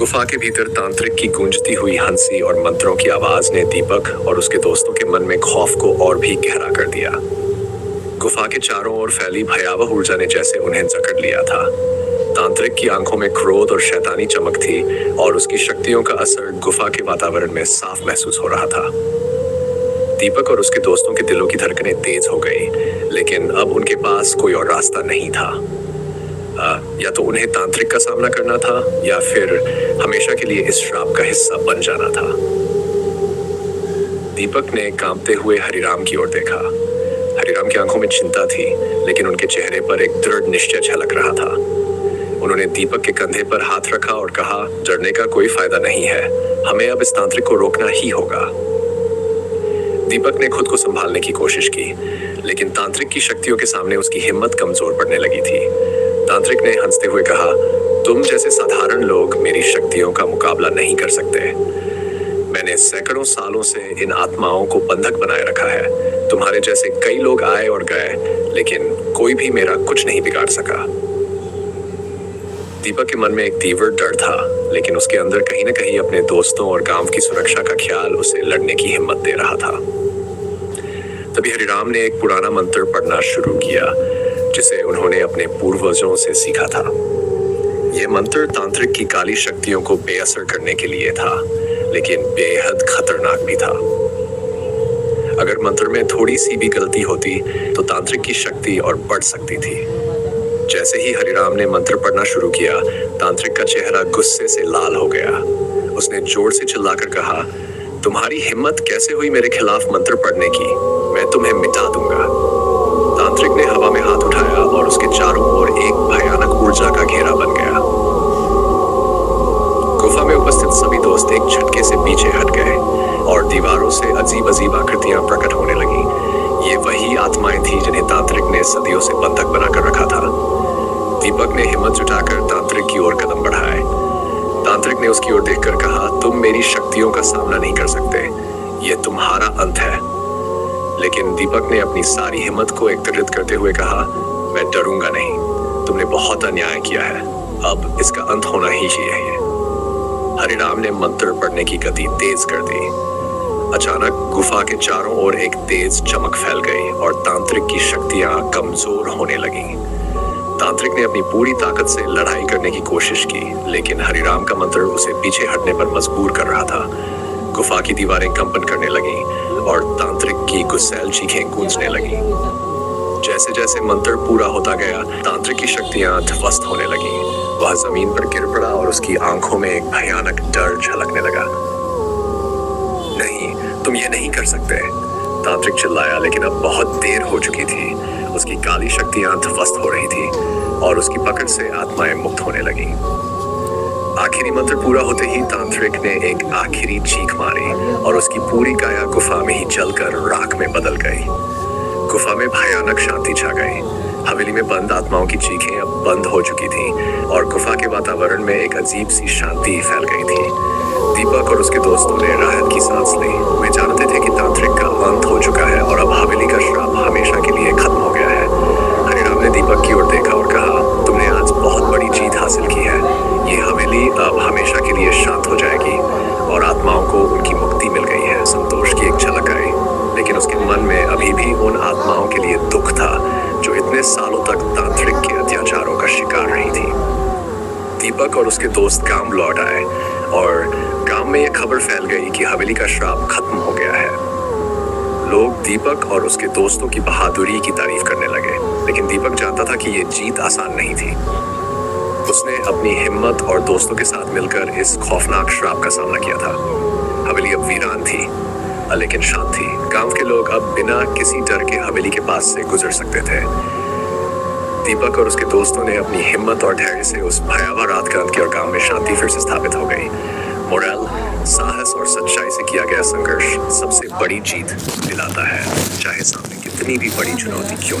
गुफा के भीतर तांत्रिक की गूंजती हुई हंसी और मंत्रों की आवाज ने दीपक और उसके दोस्तों के मन में खौफ को और भी गहरा कर दिया। गुफा के चारों ओर फैली भयावह ऊर्जा ने जैसे उन्हें जकड़ लिया था। तांत्रिक की आंखों में क्रोध और शैतानी चमक थी और उसकी शक्तियों का असर गुफा के वातावरण में साफ महसूस हो रहा था। दीपक और उसके दोस्तों के दिलों की धड़कनें तेज हो गई, लेकिन अब उनके पास कोई और रास्ता नहीं था। या तो उन्हें तांत्रिक का सामना करना था या फिर हमेशा के लिए इस श्राप का हिस्सा बन जाना था। दीपक ने कांपते हुए हरिराम की ओर देखा। हरिराम की आंखों में चिंता थी, लेकिन उनके चेहरे पर एक दृढ़ निश्चय झलक रहा था। उन्होंने दीपक के कंधे पर हाथ रखा और कहा, डरने का कोई फायदा नहीं है, हमें अब इस तांत्रिक को रोकना ही होगा। दीपक ने खुद को संभालने की कोशिश की, लेकिन तांत्रिक की शक्तियों के सामने उसकी हिम्मत कमजोर पड़ने लगी थी। तांत्रिक ने हंसते हुए कहा, तुम जैसे साधारण लोग मेरी शक्तियों का मुकाबला नहीं कर सकते। मैंने सैकड़ों सालों से इन आत्माओं को बंधक बनाए रखा है। तुम्हारे जैसे कई लोग आए और गए, लेकिन कोई भी मेरा कुछ नहीं बिगाड़ सका। दीपक के मन में एक तीव्र डर था, लेकिन उसके अंदर कहीं न कहीं अपने दोस्तों और गांव की सुरक्षा का ख्याल उसे लड़ने की हिम्मत दे रहा था। तभी हरिराम ने एक पुराना मंत्र पढ़ना शुरू किया, जिसे उन्होंने अपने पूर्वजों से सीखा था। यह मंत्र तांत्रिक की काली शक्तियों को बेअसर करने के लिए था, लेकिन बेहद खतरनाक भी था। अगर मंत्र में थोड़ी सी भी गलती होती तो तांत्रिक की शक्ति और बढ़ सकती थी। जैसे ही हरिराम ने मंत्र पढ़ना शुरू किया, तांत्रिक का चेहरा गुस्से से लाल हो गया। उसने जोर से चिल्लाकर कहा, तुम्हारी हिम्मत कैसे हुई मेरे खिलाफ मंत्र पढ़ने की? मैं तुम्हें मिटा दूंगा। तांत्रिक ने हवा में हाथ उठाया और उसके चारों ओर एक भयानक ऊर्जा का घेरा बन गया। गुफा में उपस्थित सभी दोस्त एक झटके से पीछे हट गए और दीवारों से अजीब अजीब आकृतियां प्रकट होने लगी। ये वही आत्माएं थी जिन्हें तांत्रिक ने सदियों से बंधक बनाकर रखा था। दीपक ने हिम्मत जुटाकर तांत्रिक की ओर कदम बढ़ाए। तांत्रिक ने उसकी ओर देखकर कहा, तुम मेरी शक्तियों का सामना नहीं कर सकते, ये तुम्हारा अंत है। लेकिन दीपक ने अपनी सारी हिम्मत को एकत्रित करते हुए कहा, मैं डरूंगा नहीं, तुमने बहुत अन्याय किया है, अब इसका अंत होना ही चाहिए। हरिराम ने मंत्र पढ़ने की गति तेज कर दी। अचानक गुफा के चारों ओर एक तेज चमक फैल गई और तांत्रिक की शक्तियां कमजोर होने लगीं। तांत्रिक ने अपनी पूरी ताकत से लड़ाई करने की कोशिश की, लेकिन हरिराम का मंत्र उसे पीछे हटने पर मजबूर कर रहा था। गुफा की दीवारें कंपन करने लगीं और तांत्रिक की गुस्सैल चीखें गूंजने लगीं। जैसे जैसे मंत्र पूरा होता गया, तांत्रिक की शक्तियां ध्वस्त होने लगीं। वह जमीन पर गिर पड़ा और उसकी आंखों में एक भयानक डर झलकने लगा। नहीं, तुम ये नहीं कर सकते, तांत्रिक चिल्लाया, लेकिन अब बहुत देर हो चुकी थी। उसकी काली शक्तियां ध्वस्त हो रही थी और उसकी पकड़ से आत्माएं मुक्त होने लगीं। आखिरी मंत्र पूरा होते ही तांत्रिक ने एक आखिरी चीख मारी और उसकी पूरी काया गुफा में ही जलकर राख में बदल गई। गुफा में भयानक शांति छा गई। हवेली में बंद आत्माओं की चीखें अब बंद हो चुकी थीं और गुफा के वातावरण में एक अजीब सी शांति फैल गई थी। दीपक और उसके दोस्तों ने राहत की सांस ली। वे जानते थे कि तांत्रिक का अंत हो चुका है और अब हवेली का श्राप हमेशा के लिए खत्म हो गया है। हरिराम ने दीपक की ओर देखा और कहा, तुमने आज बहुत बड़ी जीत हासिल की है। ये हवेली अब हमेशा के लिए शांत हो जाएगी और आत्माओं को उनकी मुक्ति मिल गई है। संतोष की एक झलक आई, लेकिन उसके मन में अभी भी उन आत्माओं के लिए दुख था जो इतने सालों तक तांत्रिक के अत्याचारों का शिकार रही थी। दीपक और उसके दोस्त गांव लौट आए और गांव में यह खबर फैल गई कि हवेली का श्राप खत्म हो गया है। लोग दीपक और उसके दोस्तों की बहादुरी की तारीफ करने लगे, लेकिन दीपक जानता था कि यह जीत आसान नहीं थी। उसने अपनी हिम्मत और दोस्तों के साथ मिलकर इस खौफनाक श्राप का सामना किया था। हवेली अब वीरान थी, लेकिन शांत थी। गांव के लोग अब बिना किसी डर के हवेली के पास से गुजर सकते थे। दीपक और उसके दोस्तों ने अपनी हिम्मत और धैर्य से उस भयावह रात का अंत किया और गांव में शांति फिर से स्थापित हो गई। मोरल, साहस और सच्चाई से किया गया संघर्ष सबसे बड़ी जीत दिलाता है, चाहे सामने कितनी भी बड़ी चुनौती क्यों